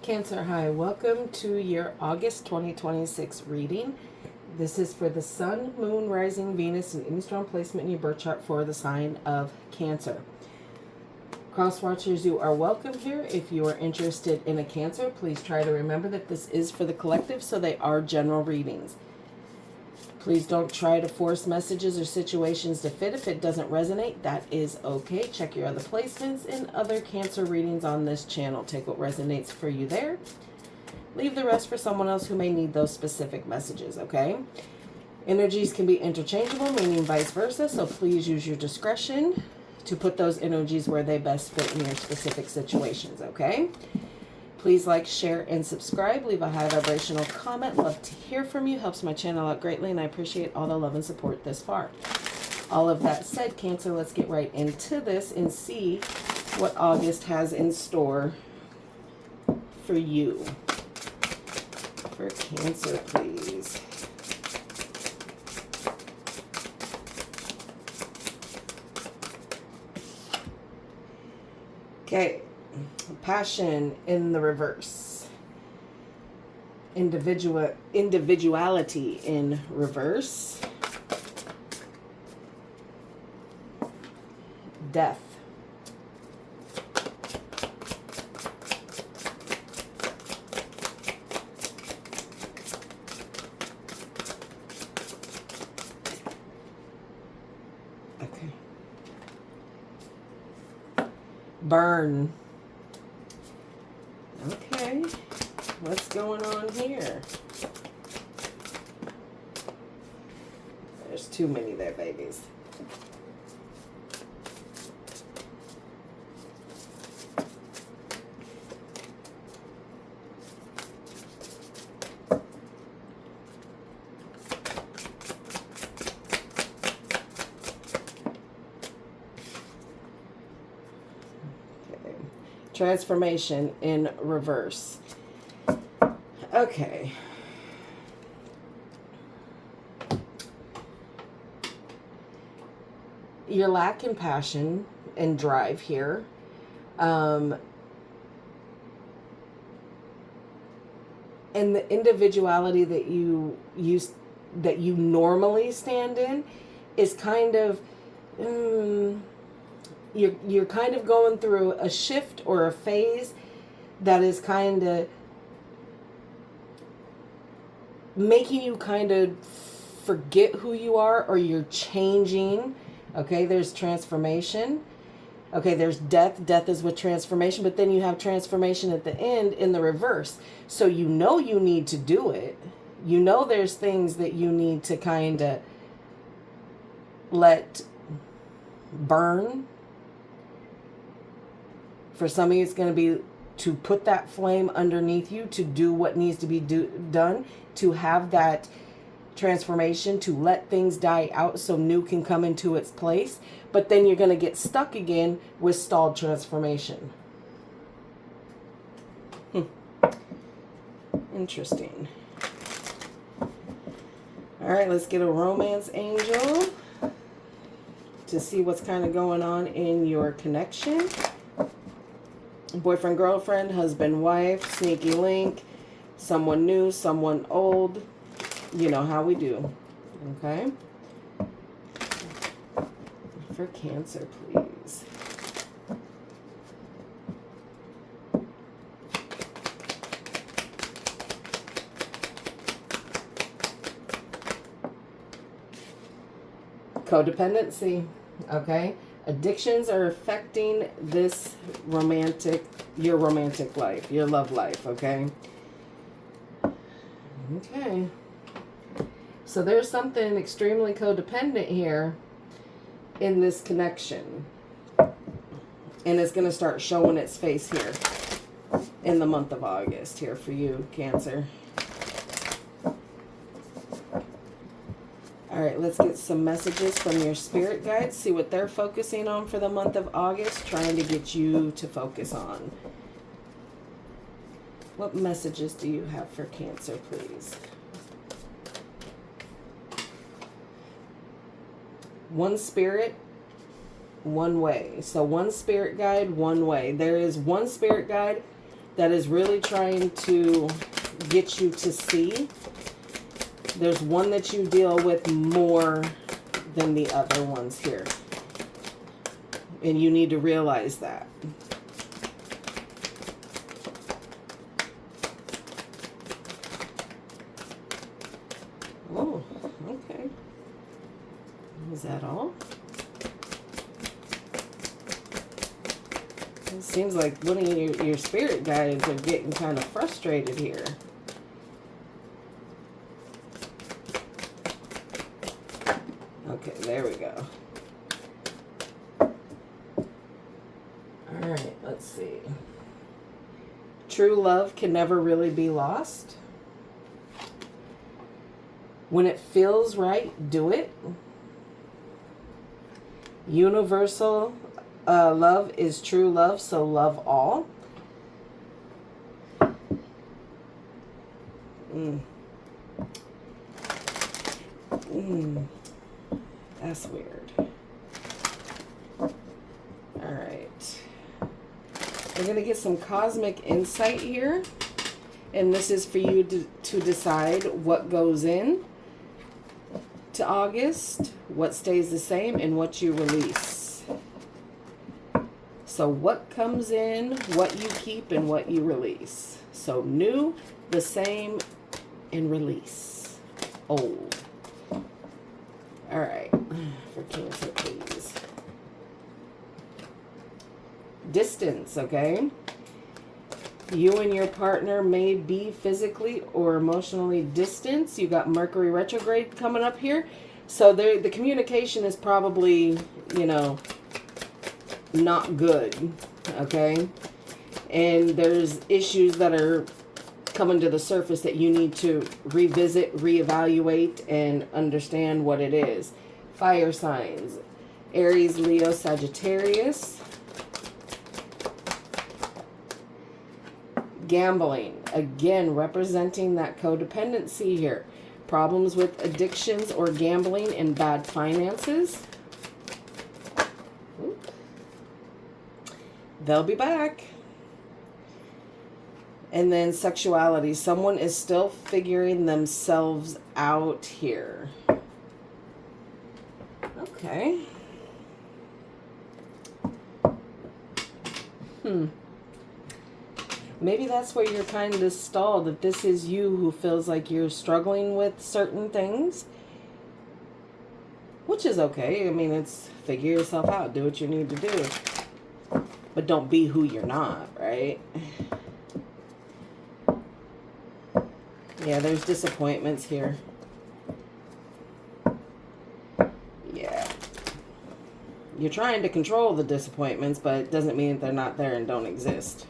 Cancer, hi. Welcome to your August 2026 reading. This is for the Sun, Moon, Rising, Venus, and any strong placement in your birth chart for the sign of Cancer. Crosswatchers, you are welcome here. If you are interested in a Cancer, please try to remember that this is for the collective, so they are general readings. Please don't try to force messages or situations to fit. If it doesn't resonate, that is okay. Check your other placements and other Cancer readings on this channel. Take what resonates for you there. Leave the rest for someone else who may need those specific messages, okay? Energies can be interchangeable, meaning vice versa, so please use your discretion to put those energies where they best fit in your specific situations, okay? Please like, share, and subscribe. Leave a high vibrational comment. Love to hear from you. Helps my channel out greatly, and I appreciate all the love and support this far. All of that said, Cancer, let's get right into this and see what August has in store for you. For Cancer, please. Okay. Passion in the reverse. Individuality in reverse. Death. Okay. Burn. Okay, what's going on here? There's too many there, babies. Okay, transformation in reverse. Okay. You're lacking passion and drive here. And the individuality that you normally stand in is kind of you're kind of going through a shift or a phase that is kind of making you kind of forget who you are, or you're changing. Okay, there's transformation. Okay, there's death. Death is with transformation, but then you have transformation at the end in the reverse. So you know you need to do it. You know there's things that you need to kind of let burn. For some of you, it's going to be to put that flame underneath you, to do what needs to be done, to have that transformation, to let things die out so new can come into its place. But then you're going to get stuck again with stalled transformation. Interesting. All right, let's get a romance angel to see what's kind of going on in your connection. Boyfriend, girlfriend, husband, wife, sneaky link, someone new, someone old. You know how we do. Okay? For Cancer, please. Codependency. Okay? Addictions are affecting this your romantic life, your love life, okay? Okay. So there's something extremely codependent here in this connection. And it's going to start showing its face here in the month of August here for you, Cancer. All right, let's get some messages from your spirit guides. See what they're focusing on for the month of August, trying to get you to focus on. What messages do you have for Cancer, please? One spirit, one way. So one spirit guide, one way. There is one spirit guide that is really trying to get you to see. There's one that you deal with more than the other ones here. And you need to realize that. Oh, okay. Is that all? It seems like one of your spirit guides are getting kind of frustrated here. Okay, there we go. All right, let's see. True love can never really be lost. When it feels right, do it. Universal love is true love, so love all. That's weird. All right. We're going to get some cosmic insight here. And this is for you to decide what goes in to August, what stays the same, and what you release. So what comes in, what you keep, and what you release. So new, the same, and release. Old. All right. For Cancer, please. Distance, okay? You and your partner may be physically or emotionally distant. You got Mercury retrograde coming up here. So the communication is probably, you know, not good, okay? And there's issues that are coming to the surface that you need to revisit, reevaluate, and understand what it is. Fire signs. Aries, Leo, Sagittarius. Gambling, again, representing that codependency here. Problems with addictions or gambling and bad finances. Ooh. They'll be back. And then sexuality. Someone is still figuring themselves out here. Okay. Maybe that's where you're kind of stalled. If this is you who feels like you're struggling with certain things, which is okay. I mean, it's figure yourself out. Do what you need to do. But don't be who you're not, right? Yeah, there's disappointments here. Yeah. You're trying to control the disappointments, but it doesn't mean that they're not there and don't exist.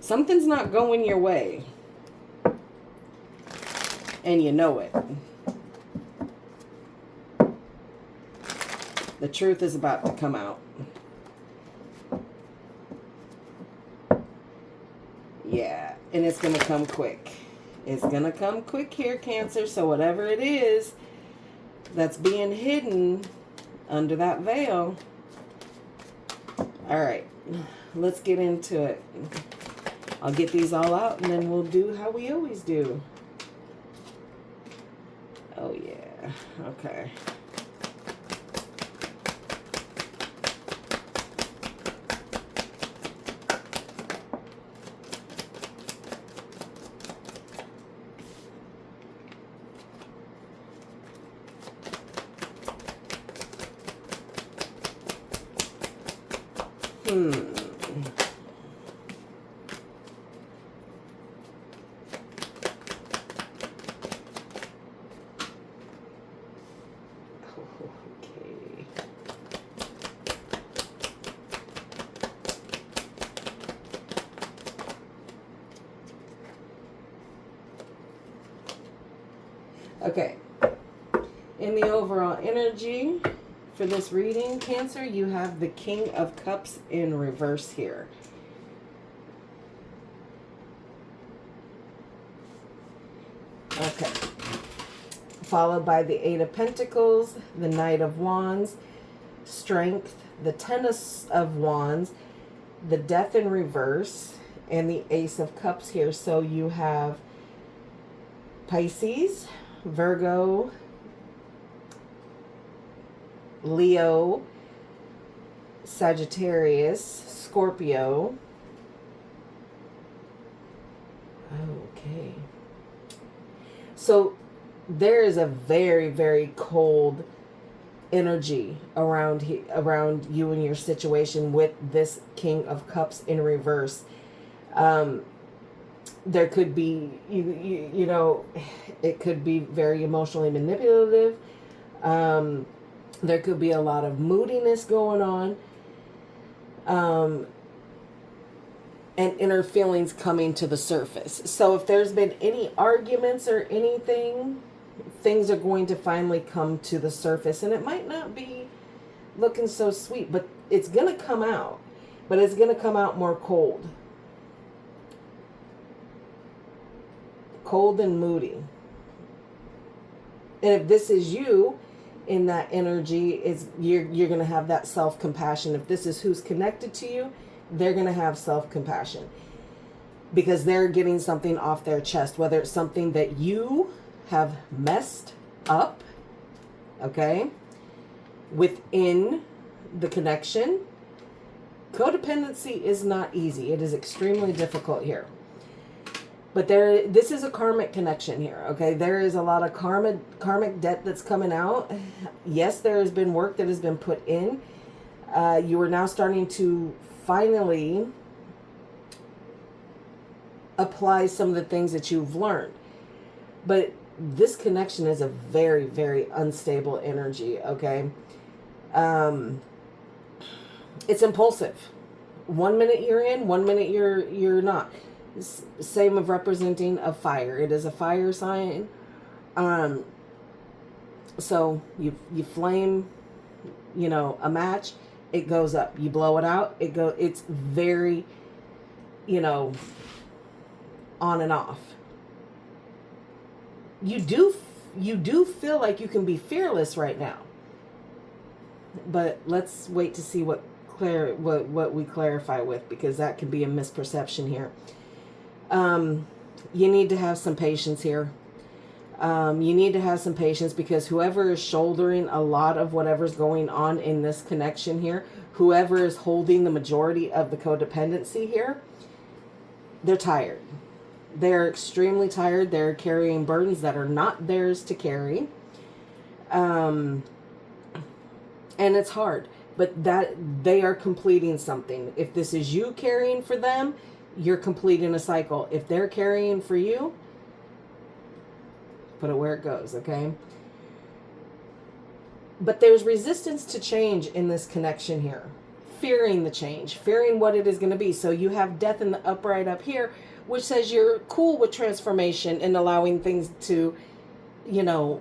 Something's not going your way. And you know it. The truth is about to come out. Yeah, and it's going to come quick. It's going to come quick here, Cancer. So whatever it is that's being hidden under that veil. All right, let's get into it. I'll get these all out, and then we'll do how we always do. Oh, yeah. Okay. Okay, in the overall energy for this reading, Cancer, you have the King of Cups in reverse here. Okay, followed by the Eight of Pentacles, the Knight of Wands, Strength, the Ten of Wands, the Death in reverse, and the Ace of Cups here. So you have Pisces, Virgo, Leo, Sagittarius, Scorpio. Okay. So there is a very, very cold energy around you and your situation with this King of Cups in reverse. There could be, you know, it could be very emotionally manipulative. There could be a lot of moodiness going on. And inner feelings coming to the surface. So if there's been any arguments or anything, things are going to finally come to the surface. And it might not be looking so sweet, but it's going to come out. But it's going to come out more cold. Cold and moody. And if this is you in that energy, you're going to have that self-compassion. If this is who's connected to you, they're going to have self-compassion because they're getting something off their chest, whether it's something that you have messed up, okay, within the connection. Codependency is not easy. It is extremely difficult here. But this is a karmic connection here, okay? There is a lot of karmic debt that's coming out. Yes, there has been work that has been put in. You are now starting to finally apply some of the things that you've learned. But this connection is a very, very unstable energy, okay? It's impulsive. 1 minute you're in, 1 minute you're not. Same of representing a fire. It is a fire sign. So you flame, you know, a match, it goes up. You blow it out, it's very, you know, on and off. You do feel like you can be fearless right now. But let's wait to see what we clarify with, because that can be a misperception here. You need to have some patience here. You need to have some patience because whoever is shouldering a lot of whatever's going on in this connection here, whoever is holding the majority of the codependency here, they're tired. They're extremely tired. They're carrying burdens that are not theirs to carry. And it's hard, but that they are completing something. If this is you carrying for them, you're completing a cycle. If they're carrying for you, put it where it goes, okay? But there's resistance to change in this connection here. Fearing the change, fearing what it is going to be. So you have death in the upright up here, which says you're cool with transformation and allowing things to, you know,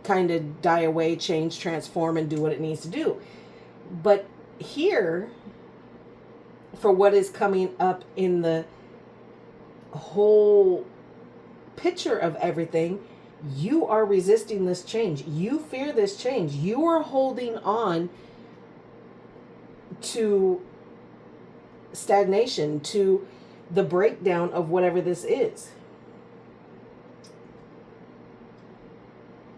kind of die away, change, transform, and do what it needs to do. But here, for what is coming up in the whole picture of everything, you are resisting this change. You fear this change. You are holding on to stagnation, to the breakdown of whatever this is.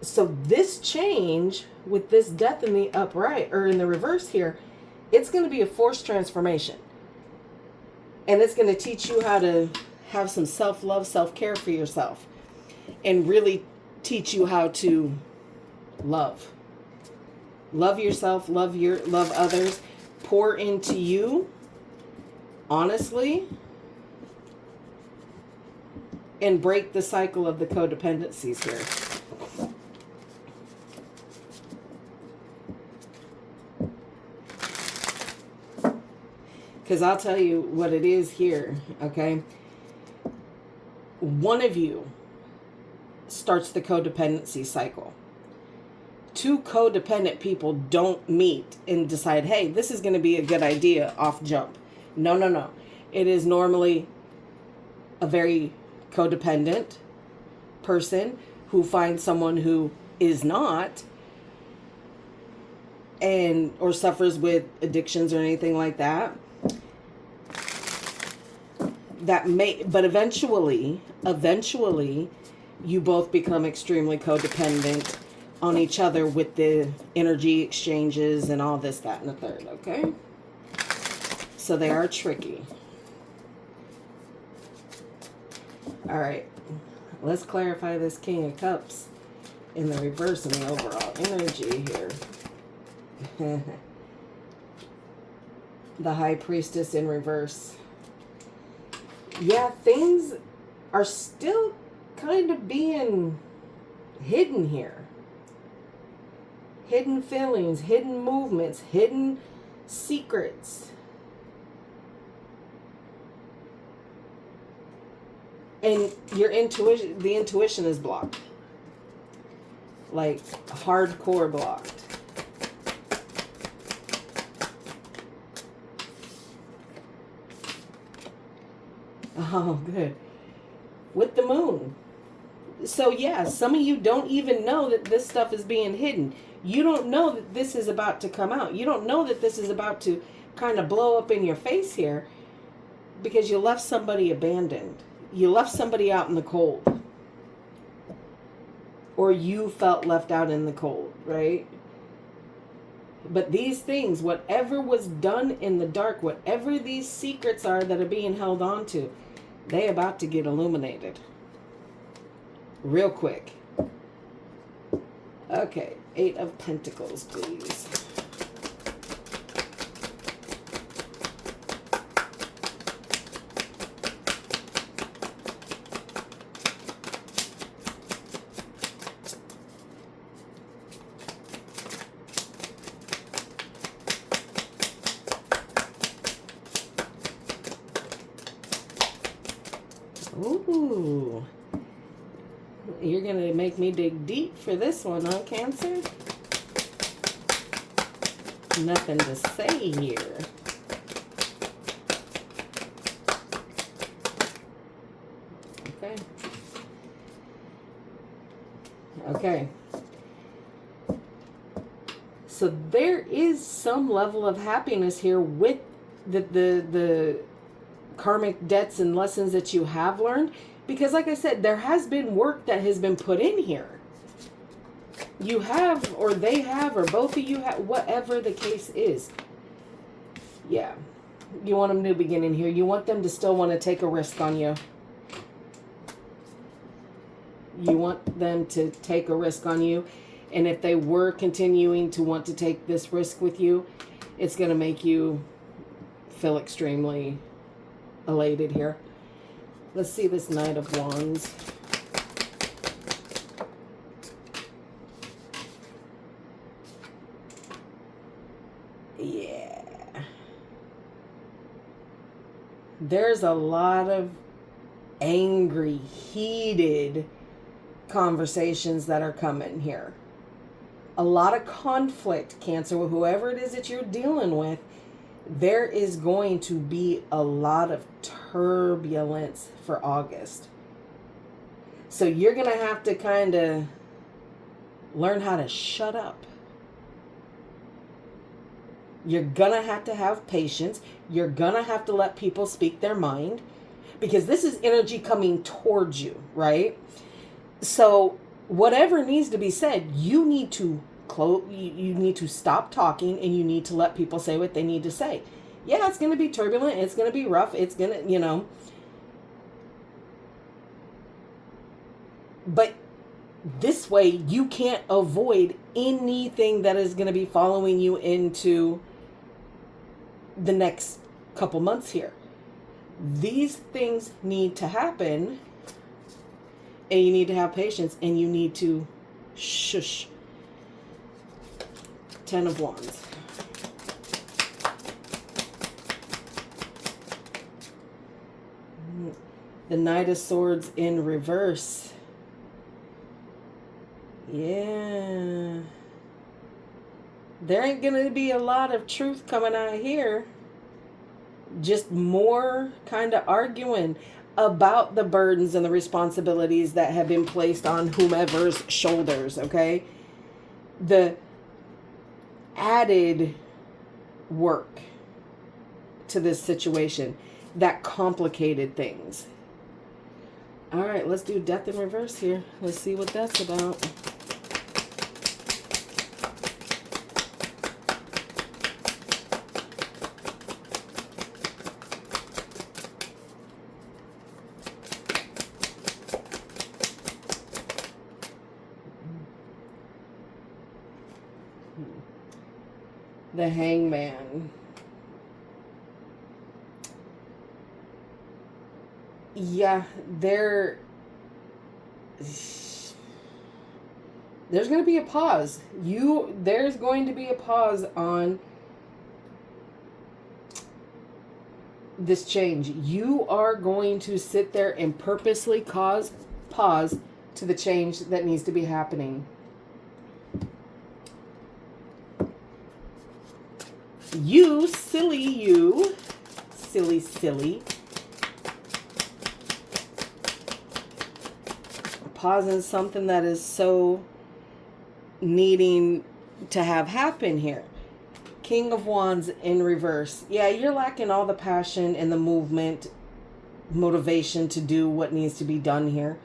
So this change with this death in the upright or in the reverse here, it's going to be a forced transformation. And it's going to teach you how to have some self-love, self-care for yourself. And really teach you how to love. Love yourself, love others. Pour into you, honestly. And break the cycle of the codependencies here. Because I'll tell you what it is here, okay? One of you starts the codependency cycle. Two codependent people don't meet and decide, hey, this is going to be a good idea off jump. No, no, no. It is normally a very codependent person who finds someone who is not, and or suffers with addictions or anything like that. but eventually, you both become extremely codependent on each other with the energy exchanges and all this, that, and the third, okay? So they are tricky. All right, let's clarify this King of Cups in the reverse and the overall energy here. The High Priestess in reverse. Yeah, things are still kind of being hidden here. Hidden feelings, hidden movements, hidden secrets. And your intuition, the intuition is blocked. Like hardcore blocked. Oh, good. With the moon. So yeah, some of you don't even know that this stuff is being hidden. You don't know that this is about to come out. You don't know that this is about to kind of blow up in your face here because you left somebody abandoned. You left somebody out in the cold. Or you felt left out in the cold, right? But these things, whatever was done in the dark, whatever these secrets are that are being held on to, they about to get illuminated. Real quick. Okay, 8 of Pentacles, please. Ooh. You're going to make me dig deep for this one, huh, Cancer? Nothing to say here. Okay. Okay. So there is some level of happiness here with the karmic debts and lessons that you have learned. Because like I said, there has been work that has been put in here. You have, or they have, or both of you have, whatever the case is. Yeah. You want a new beginning here. You want them to still want to take a risk on you. You want them to take a risk on you. And if they were continuing to want to take this risk with you, it's going to make you feel extremely elated here. Let's see this Knight of Wands. Yeah. There's a lot of angry, heated conversations that are coming here. A lot of conflict, Cancer, with whoever it is that you're dealing with. There is going to be a lot of turbulence for August. So you're going to have to kind of learn how to shut up. You're going to have patience. You're going to have to let people speak their mind. Because this is energy coming towards you, right? So whatever needs to be said, you need to you need to stop talking and you need to let people say what they need to say. Yeah, it's going to be turbulent. It's going to be rough. It's going to, you know. But this way, you can't avoid anything that is going to be following you into the next couple months here. These things need to happen. And you need to have patience. And you need to shush. 10 of Wands. The Knight of Swords in reverse. Yeah. There ain't going to be a lot of truth coming out here. Just more kind of arguing about the burdens and the responsibilities that have been placed on whomever's shoulders, okay? The added work to this situation. that complicated things. All right, let's do death in reverse here. Let's see what that's about. The Hangman. Yeah, there's going to be a pause. There's going to be a pause on this change. You are going to sit there and purposely cause pause to the change that needs to be happening. You, silly. Pausing something that is so needing to have happen here. King of Wands in reverse. Yeah, you're lacking all the passion and the movement, motivation to do what needs to be done here.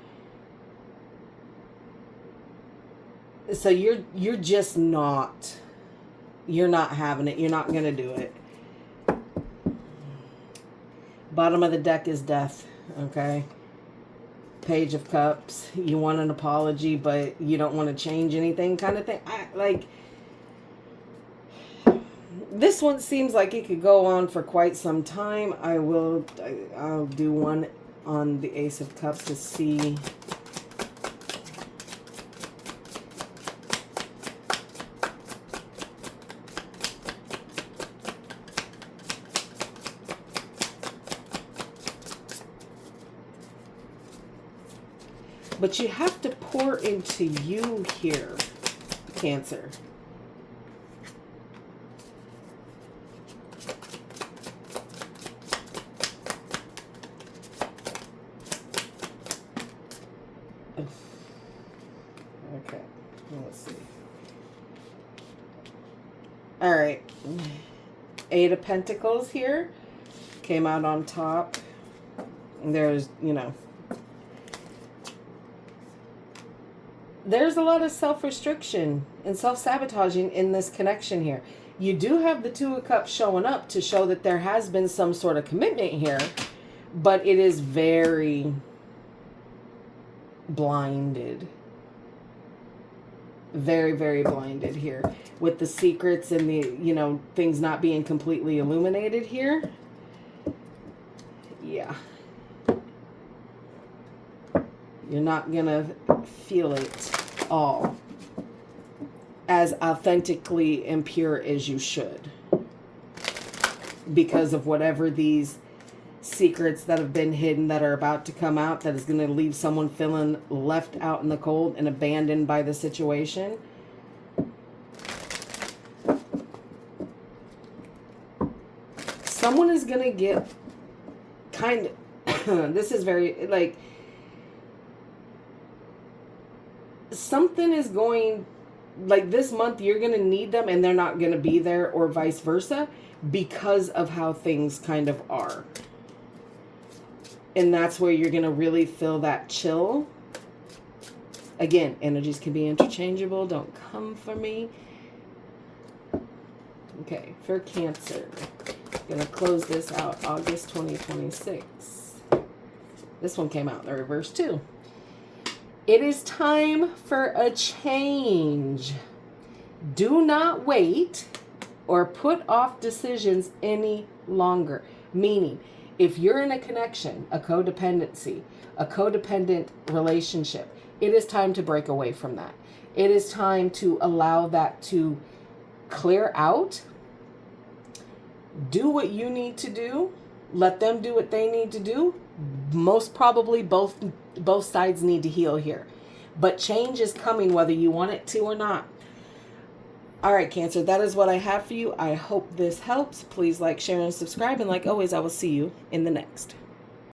So you're just not. You're not having it. You're not going to do it. Bottom of the deck is death. Okay. Page of Cups. You want an apology, but you don't want to change anything kind of thing. This one seems like it could go on for quite some time. I'll do one on the Ace of Cups to see. But you have to pour into you here, Cancer. Okay, let's see. All right. Eight of Pentacles here. Came out on top. There's, there's a lot of self-restriction and self-sabotaging in this connection here. You do have the Two of Cups showing up to show that there has been some sort of commitment here, but it is very blinded. Very, very blinded here with the secrets and the, things not being completely illuminated here. Yeah. You're not going to feel it all as authentically and pure as you should because of whatever these secrets that have been hidden that are about to come out that is going to leave someone feeling left out in the cold and abandoned by the situation. Someone is going to get kind of, this is very, something is going, this month you're going to need them and they're not going to be there, or vice versa, because of how things kind of are. And that's where you're going to really feel that chill. Again, energies can be interchangeable. Don't come for me. Okay, for Cancer. Going to close this out August 2026. This one came out in the reverse too. It is time for a change. Do not wait or put off decisions any longer. Meaning, if you're in a connection, a codependency, a codependent relationship, it is time to break away from that. It is time to allow that to clear out. Do what you need to do. Let them do what they need to do. Most probably both sides need to heal here. But change is coming whether you want it to or not. All right, Cancer, that is what I have for you. I hope this helps. Please like, share, and subscribe. And like always, I will see you in the next.